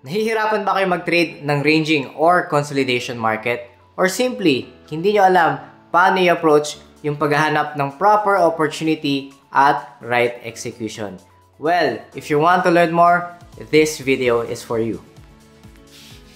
Nahihirapan ba kayo mag-trade ng ranging or consolidation market? Or simply, hindi nyo alam paano i-approach yung paghahanap ng proper opportunity at right execution? Well, if you want to learn more, this video is for you.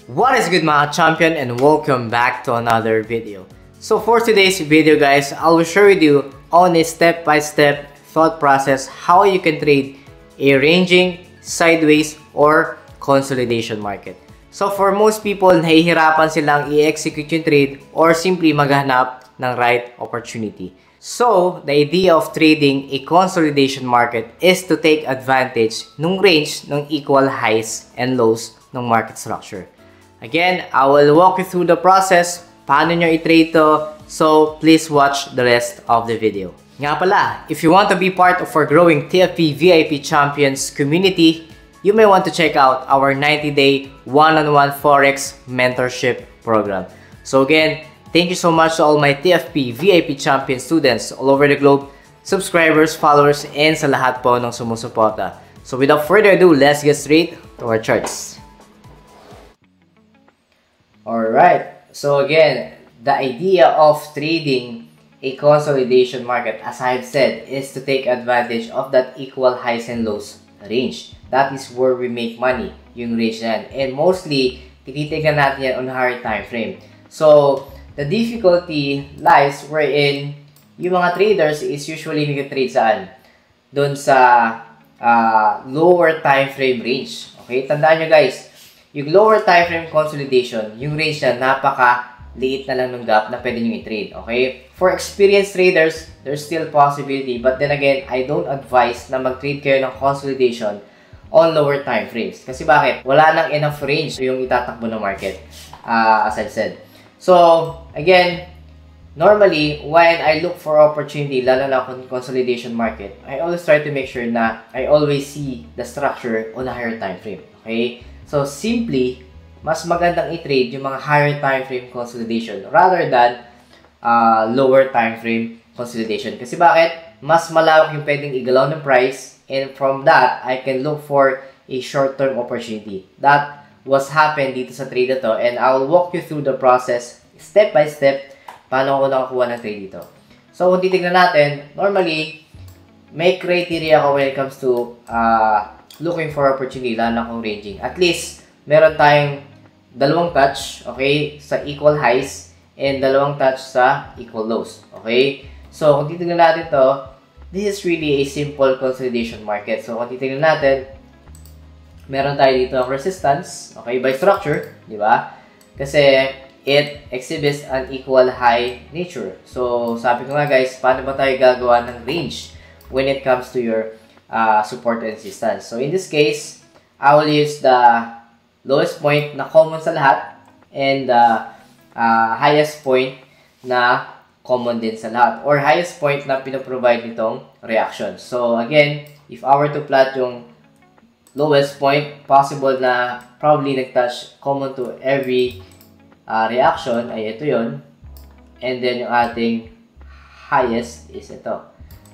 What is good mga champion, and welcome back to another video. So for today's video guys, I will share with you on a step-by-step thought process how you can trade a ranging, sideways, or consolidation market. So for most people, nahihirapan silang i-execute yung trade or simply maghanap ng right opportunity. So, the idea of trading a consolidation market is to take advantage ng range ng equal highs and lows ng market structure. Again, I will walk you through the process, paano nyo i-trade to, so please watch the rest of the video. Nga pala, if you want to be part of our growing TFP VIP Champions community, you may want to check out our 90-day one-on-one Forex mentorship program. So again, thank you so much to all my TFP VIP Champion students all over the globe, subscribers, followers, and sa lahat po ng sumusuporta. So without further ado, let's get straight to our charts. Alright, so again, the idea of trading a consolidation market, as I've said, is to take advantage of that equal highs and lows range. That is where we make money, yung range na yan. And mostly, tinitignan natin yan on higher time frame. So, the difficulty lies wherein yung mga traders is usually nag-trade saan? Doon sa lower time frame range. Okay? Tandaan nyo guys, yung lower time frame consolidation, yung range na napaka-liit na lang ng gap na pwede nyo i-trade. Okay? For experienced traders, there's still possibility. But then again, I don't advise na mag-trade kayo ng consolidation on lower time frames. Kasi bakit? Wala nang enough range yung itatakbo ng market, as I said. So, again, normally, when I look for opportunity, lalo na kung consolidation market, I always try to make sure na I always see the structure on a higher time frame. Okay? So, simply, mas magandang i-trade yung mga higher time frame consolidation rather than lower time frame consolidation. Kasi bakit? Mas malawak yung pwedeng igalaw ng price, and from that, I can look for a short-term opportunity. That was happened dito sa trade na to, and I'll walk you through the process step by step paano ako nakakuha ng trade dito. So, kung titignan natin, normally, may criteria ako when it comes to looking for opportunity, lalo na kung ranging. At least, meron tayong dalawang touch, okay, sa equal highs, and dalawang touch sa equal lows, okay? So, kung titignan natin to, this is really a simple consolidation market. So, kung titignan natin, meron tayo dito ang resistance, okay, by structure, di ba? Kasi, it exhibits an equal high nature. So, sabi ko nga guys, paano ba tayo gagawa ng range when it comes to your support and resistance? So, in this case, I will use the lowest point na common sa lahat and the highest point na common din sa lahat, or highest point na pinaprovide nitong reaction. So, again, if I were to plot yung lowest point, possible na probably nag-touch common to every reaction, ay ito yun. And then, yung ating highest is ito.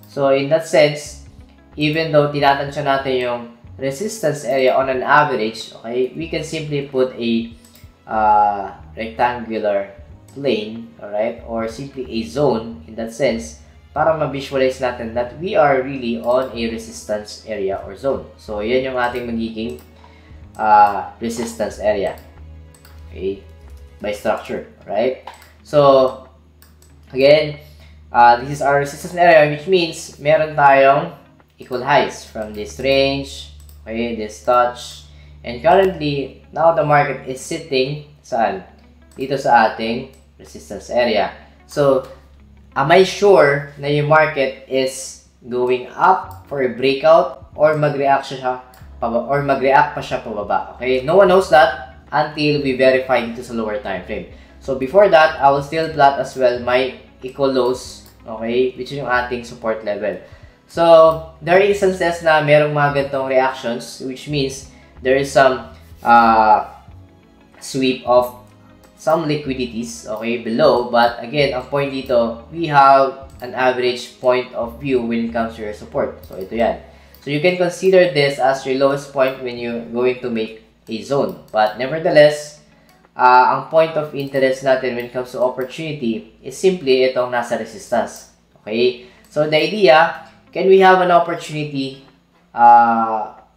So, in that sense, even though tinatansya natin yung resistance area on an average, okay, we can simply put a rectangular plane, alright, or simply a zone in that sense para ma-visualize natin that we are really on a resistance area or zone. So, yan yung ating magiging resistance area, okay, by structure, right? So, again, this is our resistance area, which means meron tayong equal highs from this range, okay, this touch, and currently, now the market is sitting saan? Dito sa ating resistance area. So, am I sure na yung market is going up for a breakout or mag-react pa siya pababa? Okay? No one knows that until we verify dito sa lower time frame. So, before that, I will still plot as well my equal lows, okay, which is yung ating support level. So, there are instances na merong mga ganitong reactions, which means there is some sweep of some liquidities, okay, below. But again, ang point dito, we have an average point of view when it comes to your support. So, ito yan. So, you can consider this as your lowest point when you're going to make a zone. But nevertheless, ang point of interest natin when it comes to opportunity is simply itong nasa resistance. Okay? So the idea, can we have an opportunity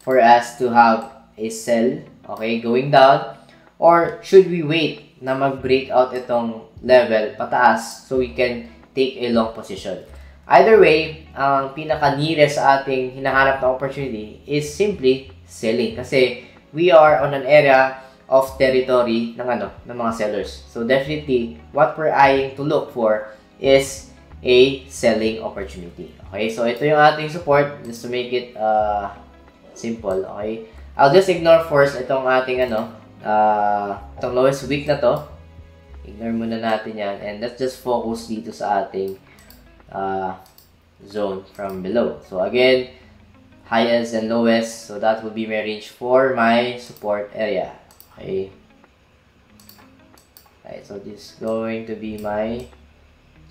for us to have a sell, okay, going down, or should we wait na mag-break out itong level pataas so we can take a long position? Either way, ang pinaka-nearest sa ating hinahanap na opportunity is simply selling kasi we are on an area of territory ng mga sellers. So definitely, what we're eyeing to look for is a selling opportunity. Okay, so ito yung ating support just to make it simple. Okay, I'll just ignore first itong ating itong lowest wick na to. Ignore muna natin yan and let's just focus dito sa ating zone from below. So again, highest and lowest, so that will be my range for my support area. Okay, right, so this is going to be my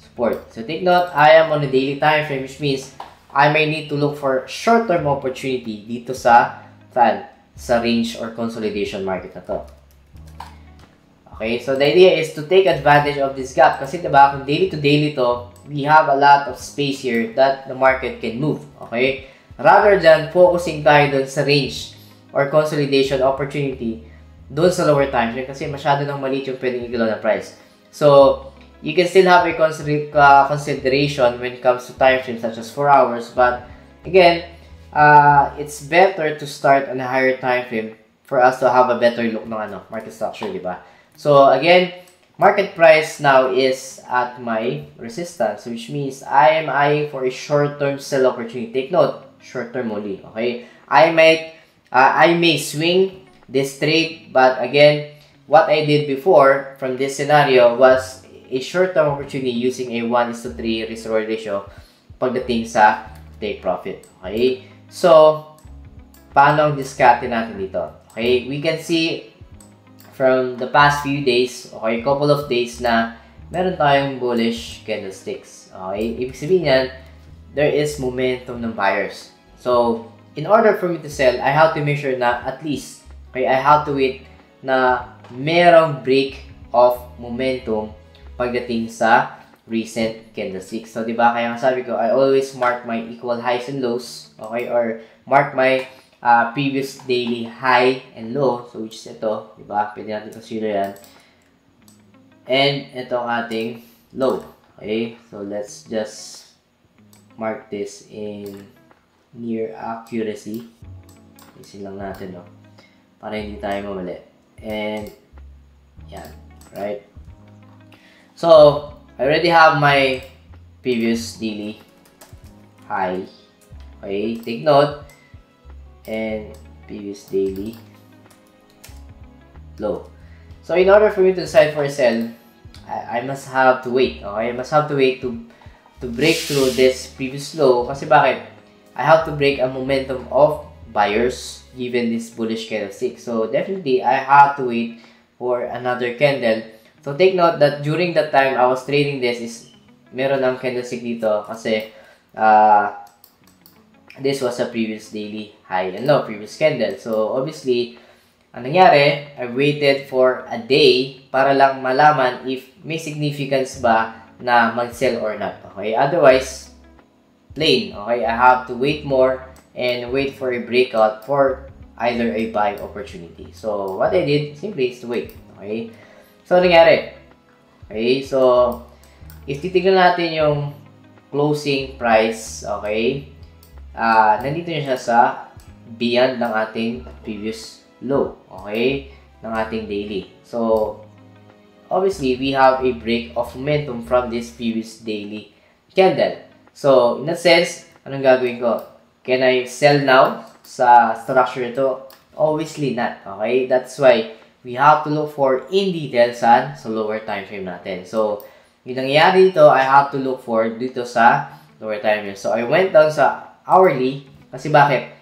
support. So take note, I am on a daily time frame, which means I may need to look for short-term opportunity dito sa range or consolidation market na to. Okay, so the idea is to take advantage of this gap kasi diba, kung daily to daily to, we have a lot of space here that the market can move. Okay, rather than focusing tayo dun sa range or consolidation opportunity dun sa lower time frame kasi masyado nang maliit yung pwedeng igalaw na price. So you can still have a consideration when it comes to time frames such as 4 hours, but again, it's better to start on a higher time frame for us to have a better look ng market structure, diba? So again, market price now is at my resistance, which means I am eyeing for a short-term sell opportunity. Take note, short-term only, okay? I may swing this trade, but again, what I did before from this scenario was a short-term opportunity using a 1:3 risk-reward ratio pagdating sa take profit. Okay? So, paano ang discarte natin dito? Okay? We can see from the past few days, okay, couple of days na meron tayong bullish candlesticks. Okay? Ibig sabihin yan, there is momentum ng buyers. So, in order for me to sell, I have to make sure na at least, okay, I have to wait na merong break of momentum pagdating sa recent candlesticks. So, diba, kaya sabi ko, I always mark my equal highs and lows, okay, or mark my previous daily high and low, so which is ito, diba, pwede natin consider yan, and itong ating low. Okay, so let's just mark this in near accuracy. Isin lang natin, no, para hindi tayo mamali. And yan, right? So, I already have my previous daily high. Okay, take note. And previous daily low. So, in order for me to decide for a sell, I must have to wait. Okay, I must have to wait to break through this previous low. Kasi bakit? I have to break a momentum of buyers given this bullish candlestick. So, definitely, I have to wait for another candle. So, take note that during that time I was trading this is meron ng candlestick dito kasi this was a previous daily high and low, previous candle. So, obviously, ang nangyari, I waited for a day para lang malaman if may significance ba na mag-sell or not. Okay? Otherwise, plain. Okay? I have to wait more and wait for a breakout for either a buy opportunity. So, what I did simply is to wait. Okay? So, nangyari. Okay? So, if titignan natin yung closing price, okay, nandito niya siya sa beyond ng ating previous low, okay, ng ating daily. So, obviously, we have a break of momentum from this previous daily candle. So, in that sense, anong gagawin ko? Can I sell now sa structure ito? Obviously not, okay? That's why we have to look for in detail sa lower time frame natin. So, yung nangyayari dito, I have to look for dito sa lower time frame. So, I went down sa hourly kasi bakit?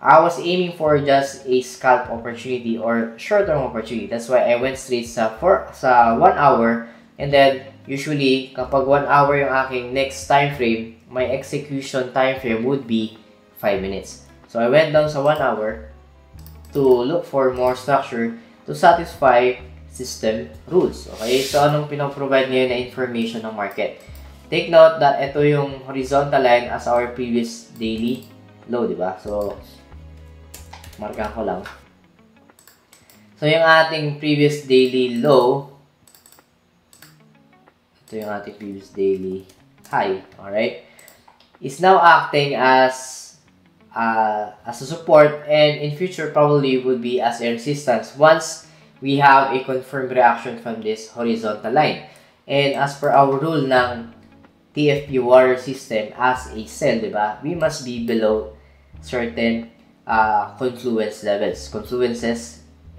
I was aiming for just a scalp opportunity or short-term opportunity. That's why I went straight sa 1 hour, and then usually kapag 1 hour yung aking next time frame, my execution time frame would be 5 minutes. So I went down sa 1 hour. to look for more structure to satisfy system rules. Okay? So, anong pinaprovide ngayon na information ng market? Take note that ito yung horizontal line as our previous daily low, di ba? So, markahan ko lang. So, yung ating previous daily low, ito yung ating previous daily high, alright, is now acting as a support, and in future probably would be as a resistance once we have a confirmed reaction from this horizontal line. And as per our rule ng TFP water system as a sell, diba, we must be below certain confluences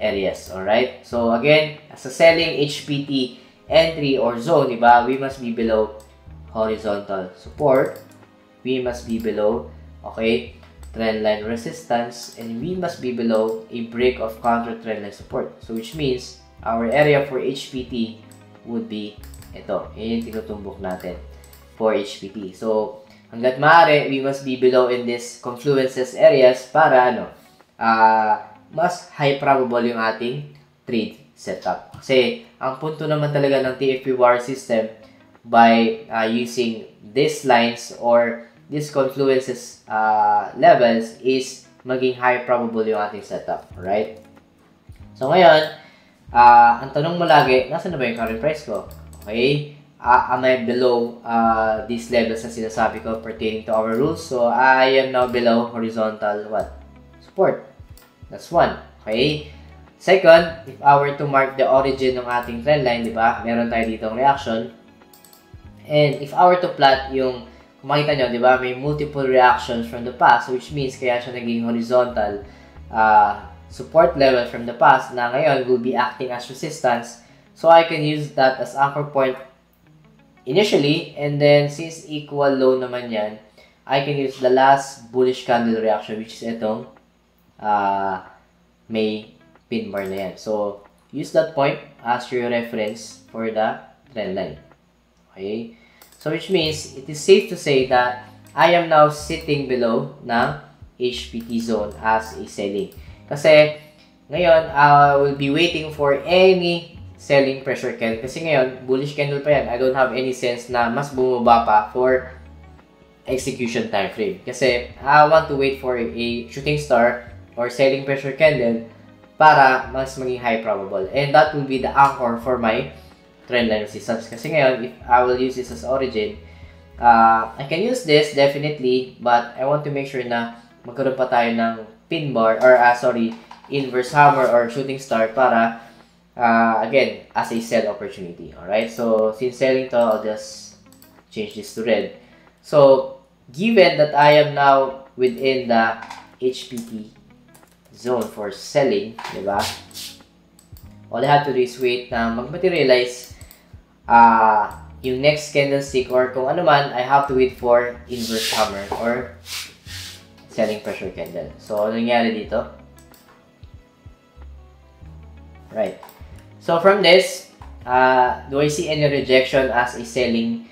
areas, alright? So again, as a selling HPT entry or zone, diba, we must be below horizontal support, we must be below, okay, trendline resistance, and we must be below a break of counter trendline support. So which means our area for HPT would be ito, yung tinutumbok natin for HPT. So hanggat maaari, we must be below in this confluences areas para mas high probable yung ating trade setup. Kasi ang punto naman talaga ng TFP wire system by using these lines or these confluences levels is maging high probable yung ating setup, right? So ngayon, ang tanong mo lagi, nasa na ba yung current price ko? Okay? Am I below these levels na sinasabi ko pertaining to our rules? So I am now below horizontal what? Support. That's one. Okay? Second, if I were to mark the origin ng ating trend line, di ba? Meron tayo ditong reaction. And if I were to plot yung, kung makita nyo, di ba? May multiple reactions from the past, which means kaya siya naging horizontal support level from the past na ngayon will be acting as resistance. So I can use that as anchor point initially, and then since equal low naman yan, I can use the last bullish candle reaction, which is itong may pin bar na yan. So, use that point as your reference for the trend line. Okay? So, which means, it is safe to say that I am now sitting below ng HPT zone as a selling. Kasi, ngayon, I will be waiting for any selling pressure candle. Kasi ngayon, bullish candle pa yan. I don't have any sense na mas bumaba pa for execution time frame. Kasi, I want to wait for a shooting star or selling pressure candle para mas maging high probable. And that will be the anchor for my trendline resistance. Kasi ngayon, if I will use this as origin, I can use this definitely, but I want to make sure na magkaroon pa tayo ng pin bar, or inverse hammer or shooting star para, again, as a sell opportunity. Alright, so since selling to, I'll just change this to red. So, given that I am now within the HPT zone for selling, diba? All I have to do is wait na mag-materialize yung next candlestick, or kung ano man, I have to wait for inverse hammer or selling pressure candle. So, ano nangyari dito? Right. So, from this, do I see any rejection as a selling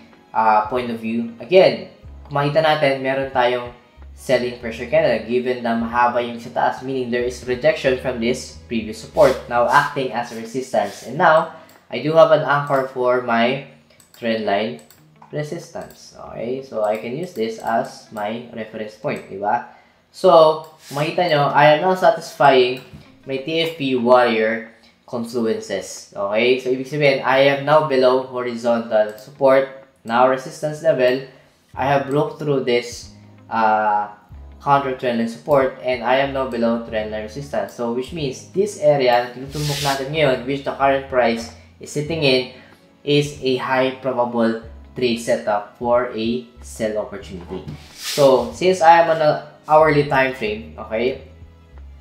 point of view? Again, kung makita natin, meron tayong selling pressure candle given na mahaba yung sa taas, meaning there is rejection from this previous support now acting as a resistance, and now I do have an anchor for my trend line resistance. Okay, so I can use this as my reference point, diba? So makita nyo, I am now satisfying my TFP warrior confluences. Okay, so ibig sabihin, I am now below horizontal support, now resistance level. I have broke through this counter trendline support, and I am now below trendline resistance. So which means this area na tinutumbok natin ngayon, which the current price is sitting in, is a high probable trade setup for a sell opportunity. So since I am on an hourly time frame, okay,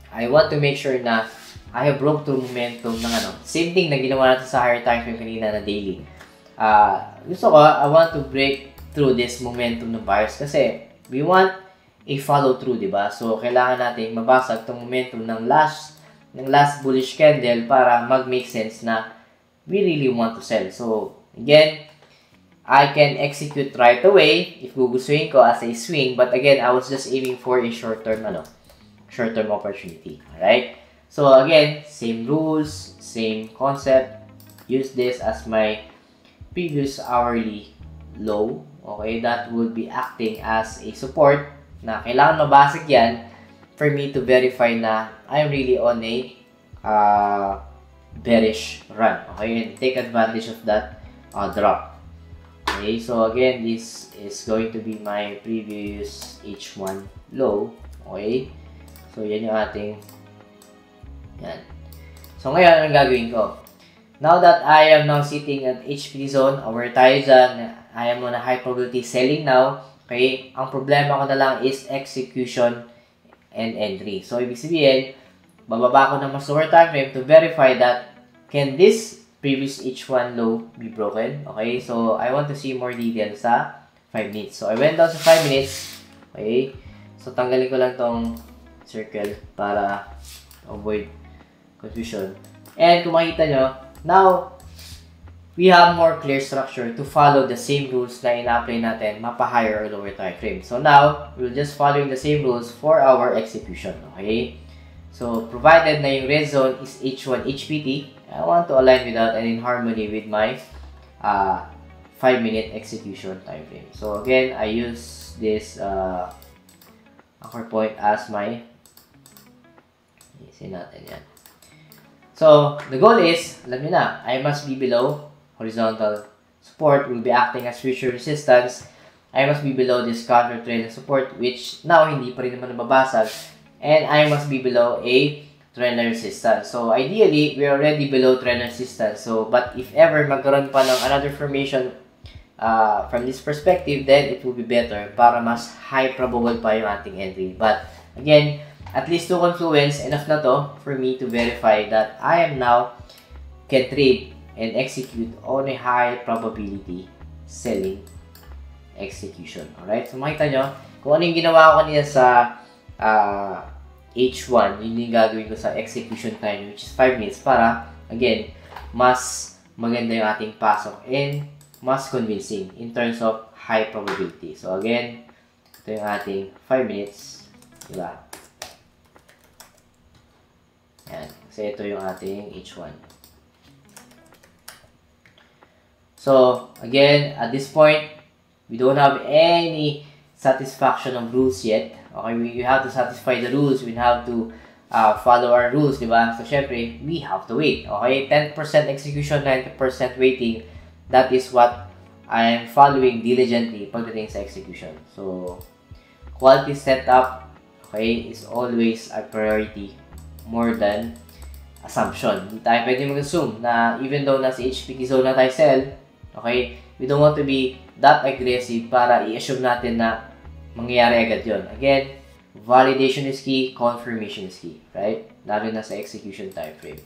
I want to make sure na I have broke through momentum ng same thing na ginawa natin sa higher time frame kanina na daily. Gusto ko, I want to break through this momentum ng buyers kasi we want a follow-through, diba? So, kailangan natin mabasag itong momentum ng last bullish candle para mag-make sense na we really want to sell. So, again, I can execute right away if gugustuhin ko as a swing, but again, I was just aiming for a short-term opportunity. Alright? So again, same rules, same concept. Use this as my previous hourly low. Okay, that would be acting as a support na kailangan mabasag yan for me to verify na I'm really on a bearish run. Okay, and take advantage of that drop. Okay, so again, this is going to be my previous H1 low. Okay, so yan yung ating yan. So ngayon, anong gagawin ko? Now that I am now sitting at HPD zone, aware tayo dyan, I am on a high probability selling now. Okay, ang problema ko na lang is execution and entry. So, ibig sabihin, bababa ko ng mas lower time frame to verify that can this previous H1 low be broken. Okay, so I want to see more details sa 5 minutes. So, I went down sa 5 minutes. Okay, so tanggalin ko lang tong circle para avoid confusion. And kung makita nyo, now, we have more clear structure to follow the same rules na ina-apply natin mapa-higher or lower time frame. So now, we'll just following the same rules for our execution. Okay? So, provided na yung red zone is H1 HPT, I want to align with that and in harmony with my 5-minute execution time frame. So again, I use this anchor point as my isin natin yan. So, the goal is, alam niyo na, I must be below horizontal support, will be acting as future resistance. I must be below this counter trend support, which now hindi pa rin naman nababasag. And I must be below a trend resistance. So, ideally, we're already below trend resistance. So, but if ever magkaroon pa ng another formation from this perspective, then it will be better para mas high probable pa yung ating entry. But, again, at least to confluence, enough na to for me to verify that I am now can trade and execute on a high probability selling execution. Alright? So makita nyo, kung ano yung ginawa ko kanina sa H1, yun yung gagawin ko sa execution time, which is 5 minutes para, again, mas maganda yung ating pasok and mas convincing in terms of high probability. So again, ito yung ating 5 minutes. Diba? Yan. Kasi ito yung ating H1. So, again, at this point, we don't have any satisfaction of rules yet. Okay, we have to satisfy the rules. We have to follow our rules, di ba? So, syempre, we have to wait. Okay, 10% execution, 90% waiting. That is what I am following diligently pagdating sa execution. So, quality setup, okay, is always a priority more than assumption. Hindi tayo pwede mag-assume na even though nasa HPT zone na tayo sell, okay, we don't want to be that aggressive para i-assume natin na mangyayari agad yun. Again, validation is key, confirmation is key, right? Lalo na sa execution time frame.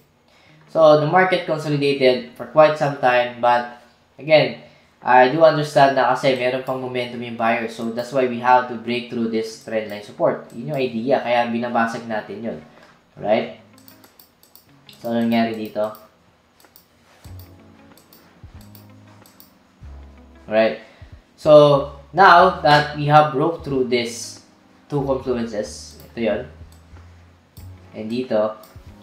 So, the market consolidated for quite some time, but again, I do understand na kasi meron pang momentum yung buyer. So, that's why we have to break through this trendline support. Yun yung idea, kaya binabasag natin yun. Right? So, ano nangyari dito? Right. So, now that we have broke through this two confluences, ito yun, and dito,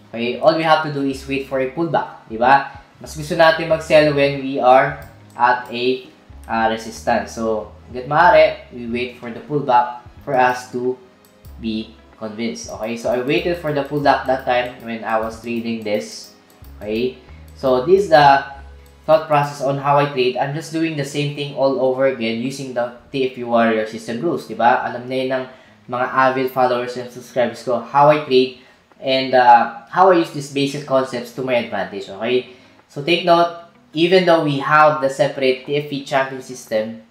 okay, all we have to do is wait for a pullback, di ba? Mas gusto natin mag-sell when we are at a resistance. So, hanggat maaari, we wait for the pullback for us to be convinced. Okay, so I waited for the pullback that time when I was trading this. Okay, so this is the thought process on how I trade. I'm just doing the same thing all over again using the TFP Warrior system rules, diba? Alam na yun ng mga avid followers and subscribers ko how I trade and how I use these basic concepts to my advantage. Okay, so take note, even though we have the separate TFP champion system,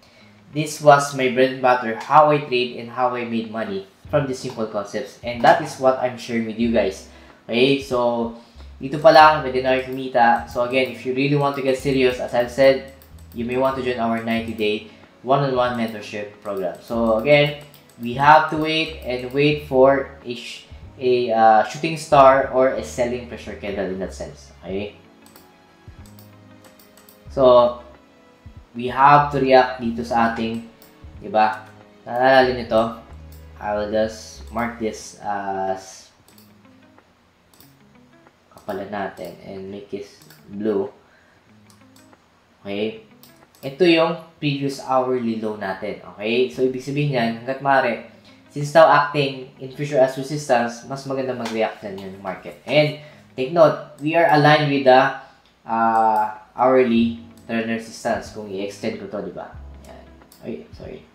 this was my bread and butter, how I trade and how I made money from these simple concepts. And that is what I'm sharing with you guys. Okay, so dito pa lang, pwede na kayo kumita. So again, if you really want to get serious, as I've said, you may want to join our 90-day one-on-one mentorship program. So again, we have to wait and wait for a shooting star or a selling pressure candle in that sense. Okay? So, we have to react dito sa ating, diba? Naalala nito, I will just mark this as pakapalan natin and make it blue. Okay? Ito yung previous hourly low natin. Okay? So, ibig sabihin yan, hanggat maaari, since now acting in future as resistance, mas maganda mag-react na yung market. And, take note, we are aligned with the hourly trend resistance kung i-extend ko to, di ba? Yan. Ay, sorry.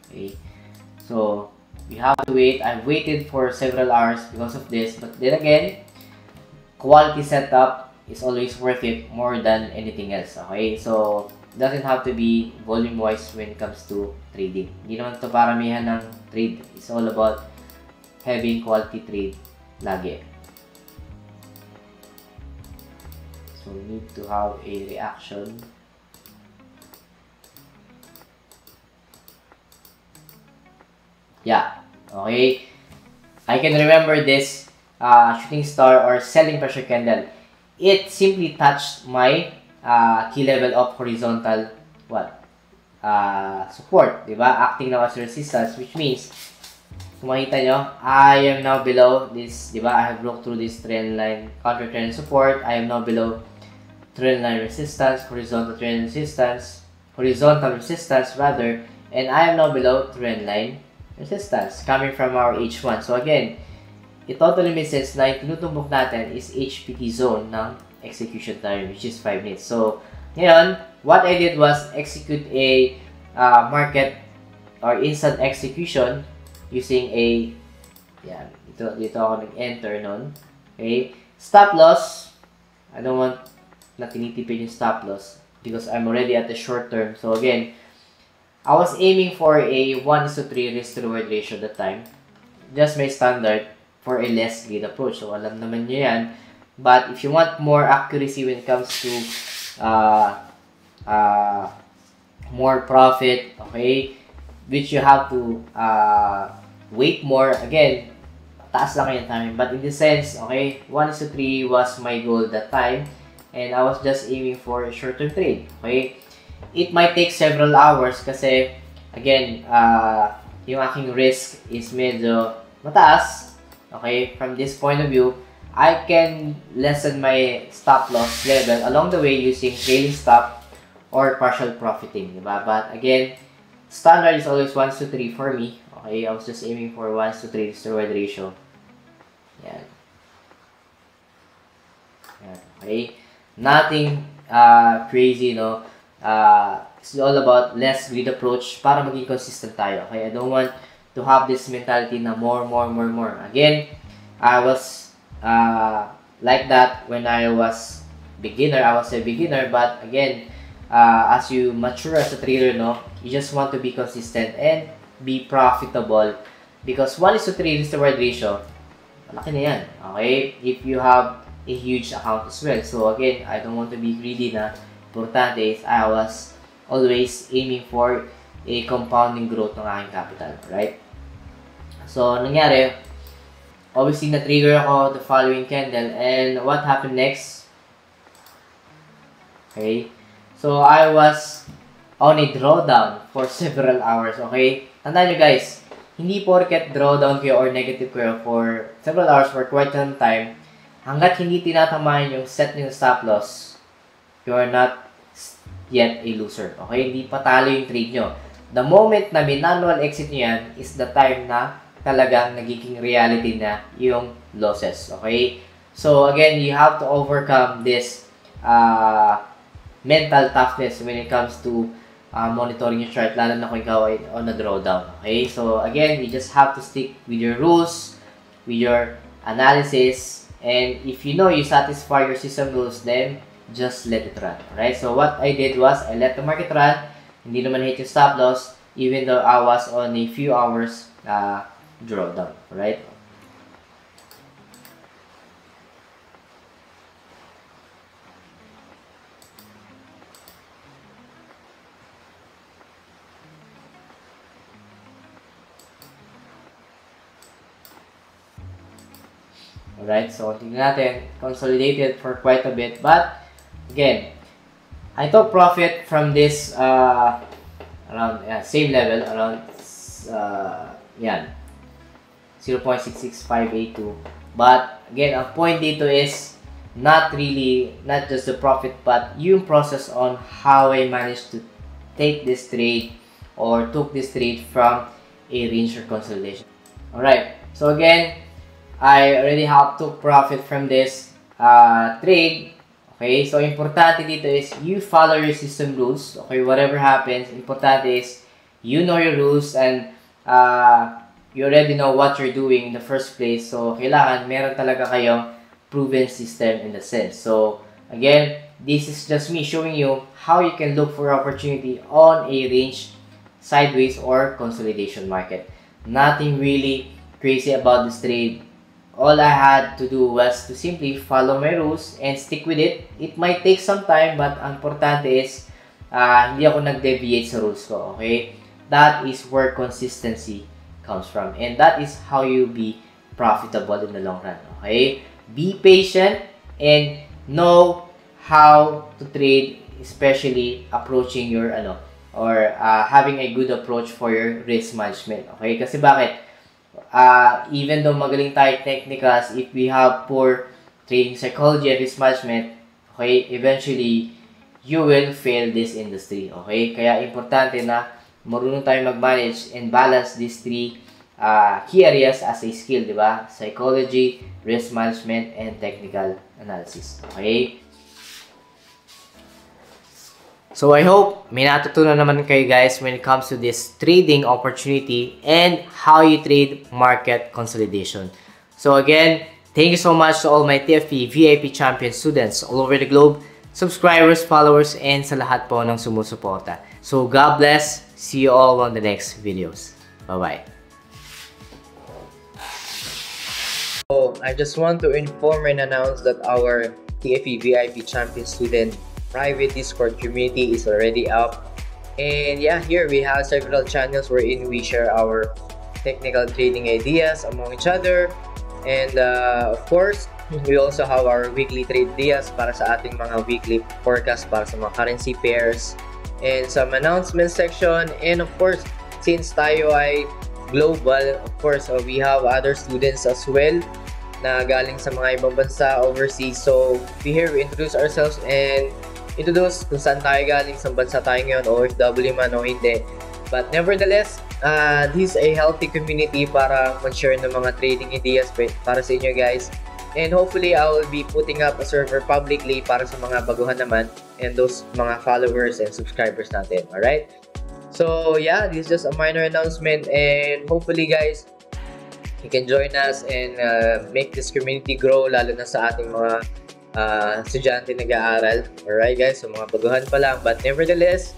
Okay. So, we have to wait. I've waited for several hours because of this. But then again, quality setup is always worth it more than anything else. Okay? So, it doesn't have to be volume-wise when it comes to trading. Hindi naman ito paramihan ng trade. It's all about having quality trade lagi. So, we need to have a reaction. Yeah. Okay. I can remember this shooting star or selling pressure candle. It simply touched my key level of horizontal support, diba? Acting now as resistance, which means kung makita nyo, I am now below this, diba? I have broke through this trend line, counter trend support. I am now below trend line resistance, horizontal resistance rather, and I am now below trend line resistance coming from our H1. So again, it totally makes sense na yung tinutumbok natin is HPT zone ng execution time, which is 5 minutes. So, ngayon, what I did was execute a market or instant execution using a, yan, dito ako nag-enter nun. Okay, stop loss, I don't want na tinitipid yung stop loss because I'm already at the short term. So again, I was aiming for a 1:3 risk to reward ratio at that time. Just my standard for a less greed approach. So alam naman nyo yan. But if you want more accuracy when it comes to more profit, okay, which you have to wait more, again, taas lang yung timing. But in this sense, okay, 1:3 was my goal that time. And I was just aiming for a short-term trade. Okay? It might take several hours kasi, again, yung aking risk is medyo mataas. Okay? From this point of view, I can lessen my stop loss level along the way using trailing stop or partial profiting. Diba? But again, standard is always 1:3 for me. Okay? I was just aiming for 1:3 reward ratio. Yan. Yan. Okay? Nothing crazy, no? It's all about less greed approach para maging consistent tayo. Okay? I don't want to have this mentality na more. Again, I was like that when I was beginner. I was a beginner, but again, as you mature as a trader, no, you just want to be consistent and be profitable because 1:3 risk to reward ratio, malaki na yan. Okay? If you have a huge account as well. So again, I don't want to be greedy na. Importante is I was always aiming for a compounding growth ng aking capital, right? So, nangyari, obviously na-trigger ako the following candle, and what happened next? Okay, so I was on a drawdown for several hours, okay? Tandaan nyo guys, hindi porket drawdown kayo or negative kayo for several hours for quite some time, hanggat hindi tinatamaan yung set ng stop loss, you are not yet a loser. Okay? Hindi patalo yung trade nyo. The moment na manual exit nyo yan is the time na talagang nagiging reality na yung losses. Okay? So, again, you have to overcome this mental toughness when it comes to monitoring your chart, lalo na kung ikaw ay on a drawdown. Okay? So, again, you just have to stick with your rules, with your analysis, and if you know you satisfy your system rules, then just let it run. Alright? So what I did was I let the market run. Hindi naman hit yung stop loss even though I was on a few hours drawdown. Alright? Alright, so tingnan natin, consolidated for quite a bit, but again, I took profit from this around same level, around 0.66582, but again, ang point dito is not just the profit, but yung process on how I managed to take this trade or took this trade from a range or consolidation. Alright, so again, I already have took profit from this trade. Okay, so importante dito is you follow your system rules. Okay, whatever happens, importante is you know your rules and you already know what you're doing in the first place. So, kailangan meron talaga kayong proven system in the sense. So, again, this is just me showing you how you can look for opportunity on a range, sideways, or consolidation market. Nothing really crazy about this trade. All I had to do was to simply follow my rules and stick with it. It might take some time, but ang importante is hindi ako nag-deviate sa rules ko, okay? That is where consistency comes from. And that is how you be profitable in the long run, okay? Be patient and know how to trade, especially approaching your, having a good approach for your risk management, okay? Kasi bakit? Even though magaling tayo technicals, if we have poor trading psychology and risk management, okay, eventually, you will fail this industry, okay? Kaya importante na marunong tayo mag-manage and balance these three key areas as a skill, di ba? Psychology, risk management, and technical analysis, okay? So I hope may natutunan naman kayo guys when it comes to this trading opportunity and how you trade market consolidation. So again, thank you so much to all my TFP VIP champion students all over the globe, subscribers, followers, and sa lahat po ng sumusuporta. So God bless. See you all on the next videos. Bye-bye. So I just want to inform and announce that our TFP VIP champion student private Discord community is already up, and yeah, here we have several channels wherein we share our technical trading ideas among each other, and of course we also have our weekly trade ideas para sa ating mga weekly forecast para sa mga currency pairs and some announcement section. And of course, since tayo ay global, of course we have other students as well na galing sa mga ibang bansa overseas. So here we introduce ourselves and introduce kung saan tayo galing, sa bansa tayo ngayon, OFW man o hindi. But nevertheless, this is a healthy community para mag-share ng mga trading ideas para sa inyo guys. And hopefully, I will be putting up a server publicly para sa mga baguhan naman and those mga followers and subscribers natin. Alright? So yeah, this is just a minor announcement, and hopefully guys, you can join us and make this community grow, lalo na sa ating mga estudyante nag-aaral. Alright guys, so mga baguhan pa lang, but nevertheless,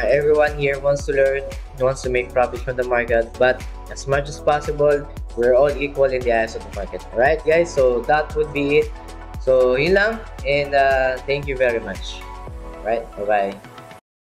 everyone here wants to learn, wants to make profit from the market, but as much as possible, we're all equal in the eyes of the market. Alright guys, so that would be it. So yun lang, and thank you very much. Alright, bye bye.